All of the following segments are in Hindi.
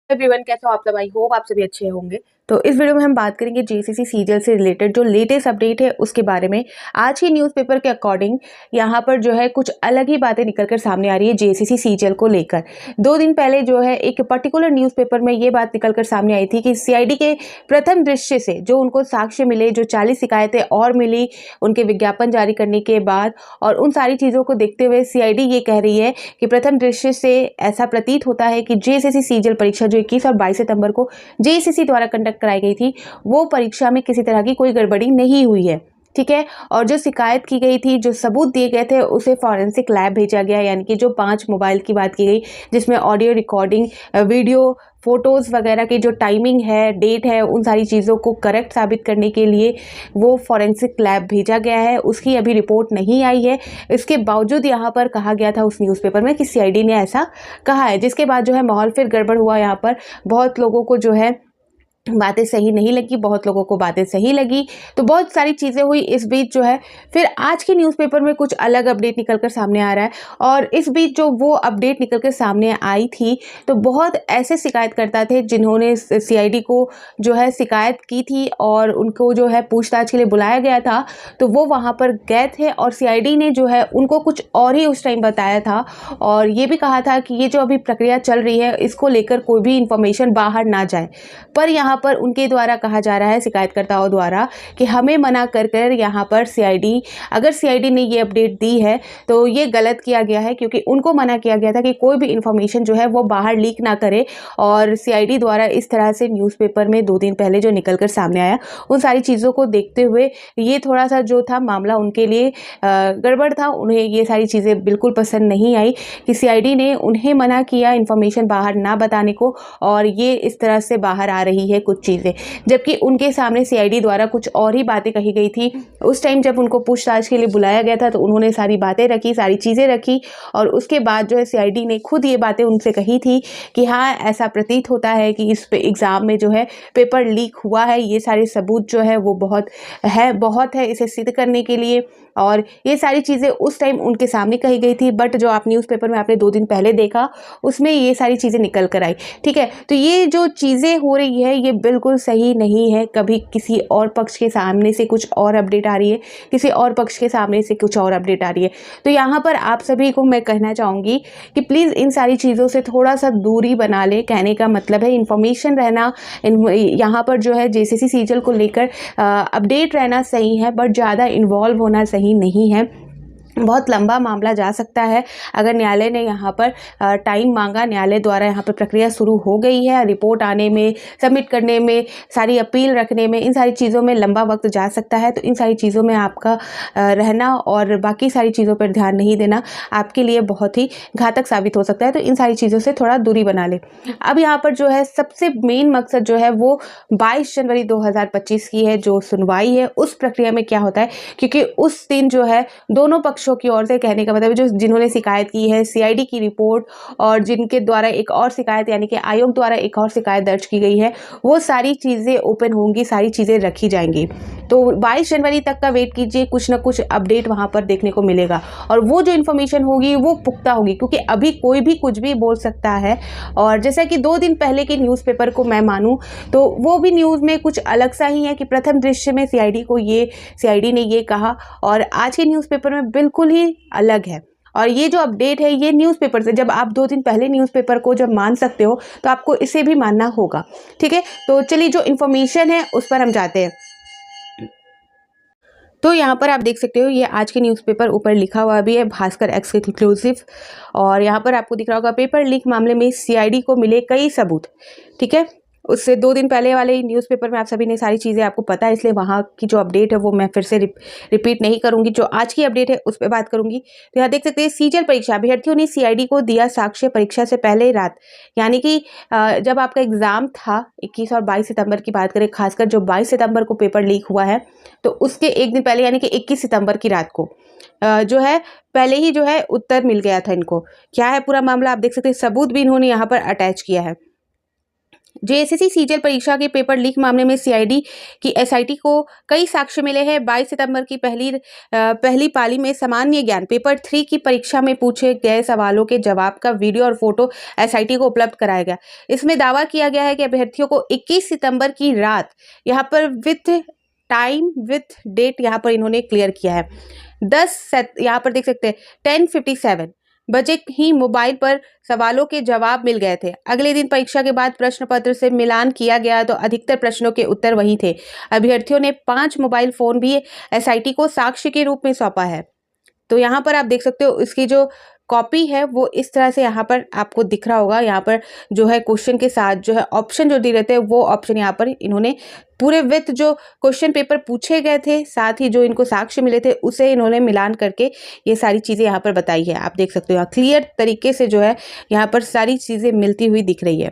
एवरीवन, कैसे हो आप सब? आई होप आप सभी अच्छे होंगे। तो इस वीडियो में हम बात करेंगे जेसीसी सीरियल से रिलेटेड जो लेटेस्ट अपडेट है उसके बारे में। आज ही न्यूज़पेपर के अकॉर्डिंग यहाँ पर जो है कुछ अलग ही बातें निकल कर सामने आ रही है जेसीसी सीरियल को लेकर। 2 दिन पहले जो है एक पर्टिकुलर न्यूज़पेपर में ये बात निकल कर सामने आई थी कि सीआईडी के प्रथम दृश्य से जो उनको साक्ष्य मिले, जो 40 शिकायतें और मिली उनके विज्ञापन जारी करने के बाद, और उन सारी चीज़ों को देखते हुए सीआईडी ये कह रही है कि प्रथम दृश्य से ऐसा प्रतीत होता है कि जेसीसी सीरियल परीक्षा जो 21 और 22 सितंबर को जेसीसी द्वारा कंडक्ट कराई गई थी, वो परीक्षा में किसी तरह की कोई गड़बड़ी नहीं हुई है। ठीक है। और जो शिकायत की गई थी, जो सबूत दिए गए थे, उसे फॉरेंसिक लैब भेजा गया। यानी कि जो 5 मोबाइल की बात की गई जिसमें ऑडियो रिकॉर्डिंग, वीडियो, फोटोज़ वगैरह की जो टाइमिंग है, डेट है, उन सारी चीज़ों को करेक्ट साबित करने के लिए वो फॉरेंसिक लैब भेजा गया है। उसकी अभी रिपोर्ट नहीं आई है। इसके बावजूद यहाँ पर कहा गया था उस न्यूज़पेपर में कि सीआईडी ने ऐसा कहा है, जिसके बाद जो है माहौल फिर गड़बड़ हुआ। यहाँ पर बहुत लोगों को जो है बातें सही नहीं लगी, बहुत लोगों को बातें सही लगी, तो बहुत सारी चीज़ें हुई। इस बीच जो है फिर आज के न्यूज़पेपर में कुछ अलग अपडेट निकल कर सामने आ रहा है। और इस बीच जो वो अपडेट निकल कर सामने आई थी, तो बहुत ऐसे शिकायतकर्ता थे जिन्होंने सीआईडी को जो है शिकायत की थी और उनको जो है पूछताछ के लिए बुलाया गया था। तो वो वहाँ पर गए थे और सीआईडी ने जो है उनको कुछ और ही उस टाइम बताया था, और ये भी कहा था कि ये जो अभी प्रक्रिया चल रही है इसको लेकर कोई भी इंफॉर्मेशन बाहर ना जाए। पर यहाँ पर उनके द्वारा कहा जा रहा है, शिकायतकर्ताओं द्वारा, कि हमें मना कर कर यहाँ पर सीआईडी, अगर सीआईडी ने ये अपडेट दी है तो ये गलत किया गया है, क्योंकि उनको मना किया गया था कि कोई भी इंफॉर्मेशन जो है वो बाहर लीक ना करे। और सीआईडी द्वारा इस तरह से न्यूज़पेपर में 2 दिन पहले जो निकल कर सामने आया, उन सारी चीज़ों को देखते हुए ये थोड़ा सा जो था मामला उनके लिए गड़बड़ था। उन्हें ये सारी चीज़ें बिल्कुल पसंद नहीं आई कि सीआईडी ने उन्हें मना किया इन्फॉर्मेशन बाहर ना बताने को, और ये इस तरह से बाहर आ रही है कुछ चीज़ें, जबकि उनके सामने सीआईडी द्वारा कुछ और ही बातें कही गई थी। उस टाइम जब उनको पूछताछ के लिए बुलाया गया था तो उन्होंने सारी बातें रखी, सारी चीज़ें रखी, और उसके बाद जो है सीआईडी ने खुद ये बातें उनसे कही थी कि हाँ, ऐसा प्रतीत होता है कि इस एग्ज़ाम में जो है पेपर लीक हुआ है। ये सारे सबूत जो है वो बहुत है इसे सिद्ध करने के लिए, और ये सारी चीज़ें उस टाइम उनके सामने कही गई थी। बट जो आप न्यूज़पेपर में आपने 2 दिन पहले देखा, उसमें ये सारी चीज़ें निकल कर आई। ठीक है। तो ये जो चीज़ें हो रही है ये बिल्कुल सही नहीं है। कभी किसी और पक्ष के सामने से कुछ और अपडेट आ रही है, किसी और पक्ष के सामने से कुछ और अपडेट आ रही है। तो यहाँ पर आप सभी को मैं कहना चाहूँगी कि प्लीज़ इन सारी चीज़ों से थोड़ा सा दूरी बना ले। कहने का मतलब है इन्फॉर्मेशन रहना, यहाँ पर जो है जेसीसी सीरियल को लेकर अपडेट रहना सही है, बट ज़्यादा इन्वॉल्व होना सही नहीं है। बहुत लंबा मामला जा सकता है। अगर न्यायालय ने यहाँ पर टाइम मांगा, न्यायालय द्वारा यहाँ पर प्रक्रिया शुरू हो गई है, रिपोर्ट आने में, सबमिट करने में, सारी अपील रखने में, इन सारी चीज़ों में लंबा वक्त जा सकता है। तो इन सारी चीज़ों में आपका रहना और बाकी सारी चीज़ों पर ध्यान नहीं देना आपके लिए बहुत ही घातक साबित हो सकता है। तो इन सारी चीज़ों से थोड़ा दूरी बना ले। अब यहाँ पर जो है सबसे मेन मकसद जो है वो 22 जनवरी 2025 की है, जो सुनवाई है उस प्रक्रिया में क्या होता है, क्योंकि उस दिन जो है दोनों पक्षों की ओर से, कहने का मतलब जो जिन्होंने शिकायत की है, सीआईडी की रिपोर्ट, और जिनके द्वारा एक और शिकायत यानी कि आयोग द्वारा एक और शिकायत दर्ज की गई है, वो सारी चीज़ें ओपन होंगी, सारी चीज़ें रखी जाएंगी। तो 22 जनवरी तक का वेट कीजिए, कुछ ना कुछ अपडेट वहाँ पर देखने को मिलेगा, और वो जो इन्फॉर्मेशन होगी वो पुख्ता होगी, क्योंकि अभी कोई भी कुछ भी बोल सकता है। और जैसा कि 2 दिन पहले के न्यूज़पेपर को मैं मानूँ तो वो भी न्यूज़ में कुछ अलग सा ही है कि प्रथम दृश्य में सीआईडी ने ये कहा, और आज के न्यूज़पेपर में बिल्कुल ही अलग है। और ये जो अपडेट है ये न्यूज़पेपर से, जब आप 2 दिन पहले न्यूज़पेपर को जब मान सकते हो तो आपको इसे भी मानना होगा। ठीक है। तो चलिए जो इन्फॉर्मेशन है उस पर हम जाते हैं। तो यहाँ पर आप देख सकते हो, ये आज के न्यूज़पेपर ऊपर लिखा हुआ भी है, भास्कर एक्सक्लूसिव, और यहाँ पर आपको दिख रहा होगा, पेपर लीक मामले में सीआईडी को मिले कई सबूत। ठीक है। उससे 2 दिन पहले वाले न्यूज़पेपर में आप सभी ने सारी चीज़ें आपको पता है, इसलिए वहाँ की जो अपडेट है वो मैं फिर से रिपीट नहीं करूँगी। जो आज की अपडेट है उस पर बात करूँगी। तो यहाँ देख सकते हैं, सीरियल परीक्षा अभ्यर्थियों ने सीआईडी को दिया साक्ष्य परीक्षा से पहले रात। यानी कि जब आपका एग्ज़ाम था 21 और 22 सितंबर की बात करें, खासकर जो 22 सितंबर को पेपर लीक हुआ है, तो उसके 1 दिन पहले यानी कि 21 सितंबर की रात को जो है पहले ही जो है उत्तर मिल गया था इनको। क्या है पूरा मामला आप देख सकते हैं, सबूत भी इन्होंने यहाँ पर अटैच किया है। जेएसएससी सीजीएल परीक्षा के पेपर लीक मामले में सीआईडी की एसआईटी को कई साक्ष्य मिले हैं। 22 सितंबर की पहली पाली में सामान्य ज्ञान पेपर 3 की परीक्षा में पूछे गए सवालों के जवाब का वीडियो और फोटो एसआईटी को उपलब्ध कराया गया। इसमें दावा किया गया है कि अभ्यर्थियों को 21 सितंबर की रात यहाँ पर विथ टाइम विथ डेट यहाँ पर इन्होंने क्लियर किया है। यहाँ पर देख सकते हैं 10:57 बजे ही मोबाइल पर सवालों के जवाब मिल गए थे। अगले दिन परीक्षा के बाद प्रश्न पत्र से मिलान किया गया तो अधिकतर प्रश्नों के उत्तर वही थे। अभ्यर्थियों ने 5 मोबाइल फोन भी एसआईटी को साक्ष्य के रूप में सौंपा है। तो यहाँ पर आप देख सकते हो इसकी जो कॉपी है वो इस तरह से यहाँ पर आपको दिख रहा होगा। यहाँ पर जो है क्वेश्चन के साथ जो है ऑप्शन जो दिए रहते हैं वो ऑप्शन यहाँ पर इन्होंने पूरे विथ जो क्वेश्चन पेपर पूछे गए थे साथ ही जो इनको साक्ष्य मिले थे उसे इन्होंने मिलान करके ये सारी चीज़ें यहाँ पर बताई है। आप देख सकते हो यहाँ क्लियर तरीके से जो है यहाँ पर सारी चीज़ें मिलती हुई दिख रही है।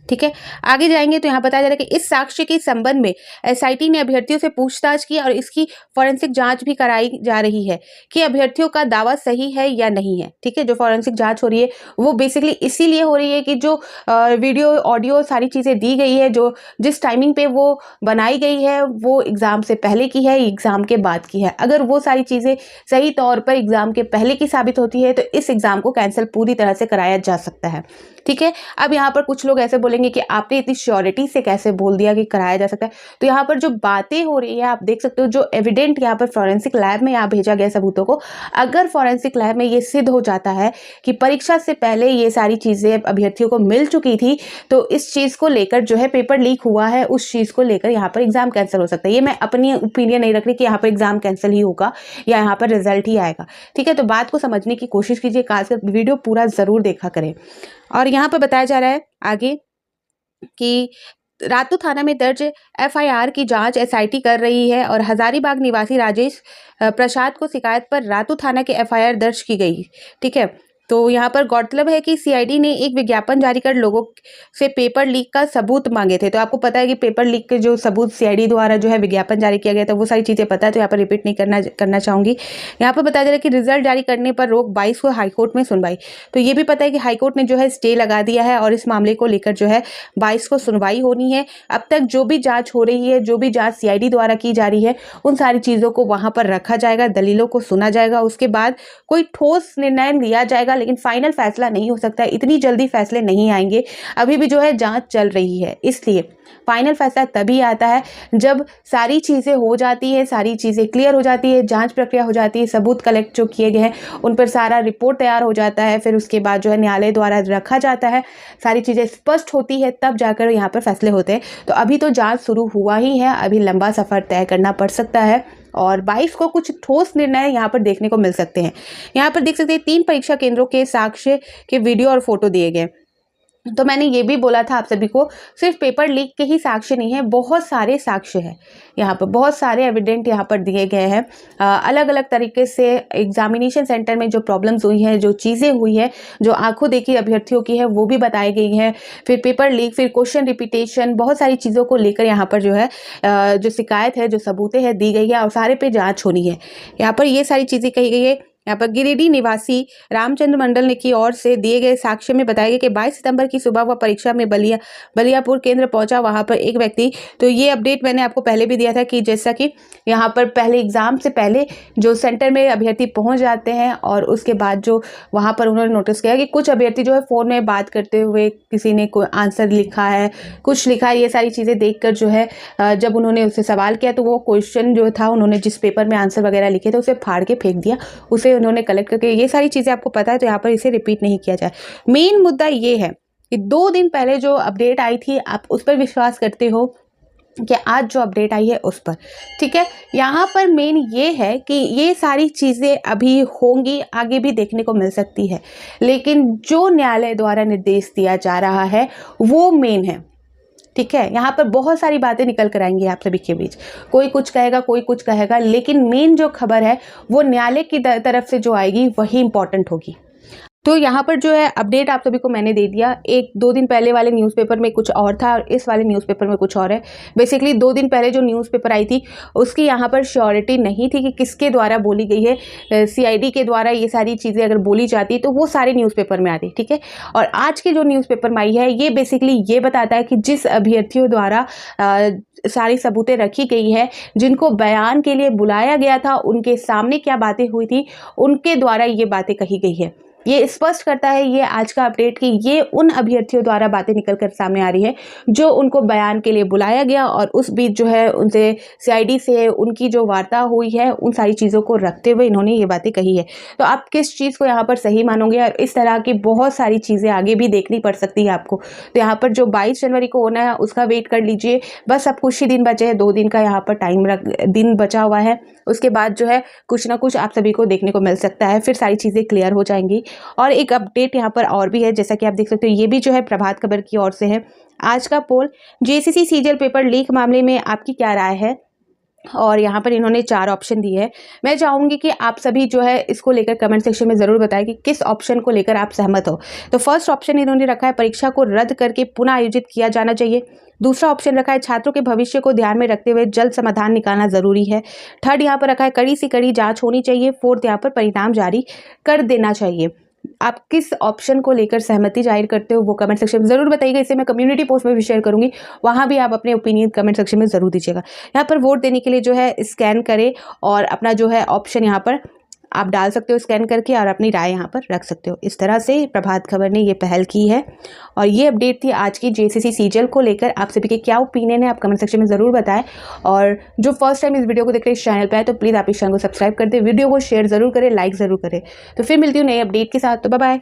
ठीक है, आगे जाएंगे तो यहाँ बताया जा रहा है कि इस साक्ष्य के संबंध में एसआईटी ने अभ्यर्थियों से पूछताछ की और इसकी फॉरेंसिक जांच भी कराई जा रही है कि अभ्यर्थियों का दावा सही है या नहीं है। ठीक है, जो फॉरेंसिक जांच हो रही है वो बेसिकली इसीलिए हो रही है कि जो वीडियो ऑडियो सारी चीज़ें दी गई है, जो जिस टाइमिंग पे वो बनाई गई है वो एग्ज़ाम से पहले की है, एग्ज़ाम के बाद की है। अगर वो सारी चीज़ें सही तौर पर एग्ज़ाम के पहले की साबित होती है तो इस एग्ज़ाम को कैंसिल पूरी तरह से कराया जा सकता है। ठीक है, अब यहाँ पर कुछ लोग ऐसे बोलेंगे कि आपने इतनी श्योरिटी से कैसे बोल दिया कि कराया जा सकता है। तो यहाँ पर जो बातें हो रही है आप देख सकते हो, जो एविडेंट यहाँ पर फॉरेंसिक लैब में यहाँ भेजा गया सबूतों को, अगर फॉरेंसिक लैब में ये सिद्ध हो जाता है कि परीक्षा से पहले ये सारी चीज़ें अभ्यर्थियों को मिल चुकी थी तो इस चीज़ को लेकर जो है पेपर लीक हुआ है उस चीज़ को लेकर यहाँ पर एग्जाम कैंसिल हो सकता है। ये मैं अपनी ओपिनियन नहीं रख रही कि यहाँ पर एग्जाम कैंसिल ही होगा या यहाँ पर रिजल्ट ही आएगा। ठीक है, तो बात को समझने की कोशिश कीजिए, खासकर वीडियो पूरा ज़रूर देखा करें। और यहाँ पर बताया जा रहा है आगे कि रातू थाना में दर्ज एफआईआर की जांच एसआईटी कर रही है और हजारीबाग निवासी राजेश प्रसाद को शिकायत पर रातू थाना के एफआईआर दर्ज की गई। ठीक है, तो यहाँ पर गौरतलब है कि सीआईडी ने एक विज्ञापन जारी कर लोगों से पेपर लीक का सबूत मांगे थे। तो आपको पता है कि पेपर लीक के जो सबूत सीआईडी द्वारा जो है विज्ञापन जारी किया गया था वो सारी चीज़ें पता है, तो यहाँ पर रिपीट नहीं करना चाहूँगी। यहाँ पर बताया जा रहा है कि रिजल्ट जारी करने पर रोक 22 को हाईकोर्ट में सुनवाई। तो ये भी पता है कि हाईकोर्ट ने जो है स्टे लगा दिया है और इस मामले को लेकर जो है 22 को सुनवाई होनी है। अब तक जो भी जाँच हो रही है, जो भी जाँच सीआईडी द्वारा की जा रही है, उन सारी चीज़ों को वहाँ पर रखा जाएगा, दलीलों को सुना जाएगा, उसके बाद कोई ठोस निर्णय लिया जाएगा। लेकिन फाइनल फैसला नहीं हो सकता है, इतनी जल्दी फैसले नहीं आएंगे, अभी भी जो है जांच चल रही है। इसलिए फाइनल फैसला तभी आता है जब सारी चीज़ें हो जाती है, सारी चीज़ें क्लियर हो जाती है, जांच प्रक्रिया हो जाती है, सबूत कलेक्ट जो किए गए हैं उन पर सारा रिपोर्ट तैयार हो जाता है, फिर उसके बाद जो है न्यायालय द्वारा रखा जाता है, सारी चीज़ें स्पष्ट होती है, तब जाकर यहाँ पर फैसले होते हैं। तो अभी तो जाँच शुरू हुआ ही है, अभी लंबा सफ़र तय करना पड़ सकता है और 22 को कुछ ठोस निर्णय यहाँ पर देखने को मिल सकते हैं। यहाँ पर देख सकते हैं 3 परीक्षा केंद्रों के साक्ष्य के वीडियो और फोटो दिए गए। तो मैंने ये भी बोला था आप सभी को, सिर्फ पेपर लीक के ही साक्ष्य नहीं है, बहुत सारे साक्ष्य हैं यहाँ पर, बहुत सारे एविडेंट यहाँ पर दिए गए हैं। अलग अलग तरीके से एग्जामिनेशन सेंटर में जो प्रॉब्लम्स हुई हैं, जो चीज़ें हुई है, जो आंखों देखी अभ्यर्थियों की है वो भी बताई गई हैं। फिर पेपर लीक, फिर क्वेश्चन रिपीटेशन, बहुत सारी चीज़ों को लेकर यहाँ पर जो है जो शिकायत है, जो सबूतें हैं दी गई है और सारे पे जाँच होनी है। यहाँ पर ये सारी चीज़ें कही गई है। यहाँ पर गिरिडीह निवासी रामचंद्र मंडल ने की ओर से दिए गए साक्ष्य में बताया गया कि 22 सितंबर की सुबह वह परीक्षा में बलियापुर केंद्र पहुंचा, वहां पर एक व्यक्ति, तो ये अपडेट मैंने आपको पहले भी दिया था कि जैसा कि यहाँ पर पहले एग्जाम से पहले जो सेंटर में अभ्यर्थी पहुंच जाते हैं और उसके बाद जो वहां पर उन्होंने नोटिस किया कि कुछ अभ्यर्थी जो है फ़ोन में बात करते हुए किसी ने कोई आंसर लिखा है, कुछ लिखा है, ये सारी चीज़ें देख कर जो है जब उन्होंने उससे सवाल किया तो वो क्वेश्चन जो था उन्होंने जिस पेपर में आंसर वगैरह लिखे थे उसे फाड़ के फेंक दिया, उसे उन्होंने कलेक्ट करके, ये सारी चीज़ें आपको पता है, तो यहाँ पर इसे रिपीट नहीं किया जाए। मेन मुद्दा ये है कि 2 दिन पहले जो अपडेट आई थी आप उस पर विश्वास करते हो कि आज जो अपडेट आई है उस पर। ठीक है, यहाँ पर मेन ये है कि ये सारी चीज़ें अभी होंगी, आगे भी देखने को मिल सकती है, लेकिन जो न्यायालय द्वारा निर्देश दिया जा रहा है वो मेन है। ठीक है, यहाँ पर बहुत सारी बातें निकल कर आएंगी आप सभी के बीच, कोई कुछ कहेगा, कोई कुछ कहेगा, लेकिन मेन जो खबर है वो न्यायालय की तरफ से जो आएगी वही इंपॉर्टेंट होगी। तो यहाँ पर जो है अपडेट आप सभी को मैंने दे दिया। 1-2 दिन पहले वाले न्यूज़पेपर में कुछ और था और इस वाले न्यूज़पेपर में कुछ और है। बेसिकली 2 दिन पहले जो न्यूज़पेपर आई थी उसकी यहाँ पर श्योरिटी नहीं थी कि किसके द्वारा बोली गई है। सीआईडी के द्वारा ये सारी चीज़ें अगर बोली जाती तो वो सारे न्यूज़पेपर में आती, ठीक है। और आज की जो न्यूज़पेपर में आई है ये बेसिकली ये बताता है कि जिस अभ्यर्थियों द्वारा सारी सबूतें रखी गई है, जिनको बयान के लिए बुलाया गया था, उनके सामने क्या बातें हुई थी, उनके द्वारा ये बातें कही गई है। ये स्पष्ट करता है ये आज का अपडेट कि ये उन अभ्यर्थियों द्वारा बातें निकल कर सामने आ रही है जो उनको बयान के लिए बुलाया गया और उस बीच जो है उनसे सीआईडी से उनकी जो वार्ता हुई है उन सारी चीज़ों को रखते हुए इन्होंने ये बातें कही है। तो आप किस चीज़ को यहाँ पर सही मानोगे? और इस तरह की बहुत सारी चीज़ें आगे भी देखनी पड़ सकती है आपको। तो यहाँ पर जो 22 जनवरी को होना है उसका वेट कर लीजिए। बस अब कुछ ही दिन बचे हैं, 2 दिन का यहाँ पर दिन बचा हुआ है। उसके बाद जो है कुछ ना कुछ आप सभी को देखने को मिल सकता है, फिर सारी चीज़ें क्लियर हो जाएंगी। और एक अपडेट यहाँ पर और भी है, जैसा कि आप देख सकते हो, ये भी जो है प्रभात खबर की ओर से है। आज का पोल, जेसीसी सीजीएल पेपर लीक मामले में आपकी क्या राय है? और यहाँ पर इन्होंने 4 ऑप्शन दिए हैं। मैं चाहूँगी कि आप सभी जो है इसको लेकर कमेंट सेक्शन में ज़रूर बताएं कि किस ऑप्शन को लेकर आप सहमत हो। तो फर्स्ट ऑप्शन इन्होंने रखा है परीक्षा को रद्द करके पुनः आयोजित किया जाना चाहिए। दूसरा ऑप्शन रखा है छात्रों के भविष्य को ध्यान में रखते हुए जल्द समाधान निकालना ज़रूरी है। थर्ड यहाँ पर रखा है कड़ी से कड़ी जाँच होनी चाहिए। फोर्थ यहाँ पर परिणाम जारी कर देना चाहिए। आप किस ऑप्शन को लेकर सहमति जाहिर करते हो वो कमेंट सेक्शन में ज़रूर बताइएगा। इसे मैं कम्युनिटी पोस्ट में भी शेयर करूंगी, वहाँ भी आप अपने ओपिनियन कमेंट सेक्शन में ज़रूर दीजिएगा। यहाँ पर वोट देने के लिए जो है स्कैन करें और अपना जो है ऑप्शन यहाँ पर आप डाल सकते हो स्कैन करके और अपनी राय यहाँ पर रख सकते हो। इस तरह से प्रभात खबर ने ये पहल की है और ये अपडेट थी आज की जेसीसी सीजीएल को लेकर। आप सभी के क्या ओपिनियन है आप कमेंट सेक्शन में ज़रूर बताएं। और जो फर्स्ट टाइम इस वीडियो को देख रहे हैं इस चैनल पर है तो प्लीज़ आप इस चैनल को सब्सक्राइब कर दें, वीडियो को शेयर ज़रूर करें, लाइक ज़रूर करें। तो फिर मिलती हूँ नई अपडेट के साथ। तो बाय बाय।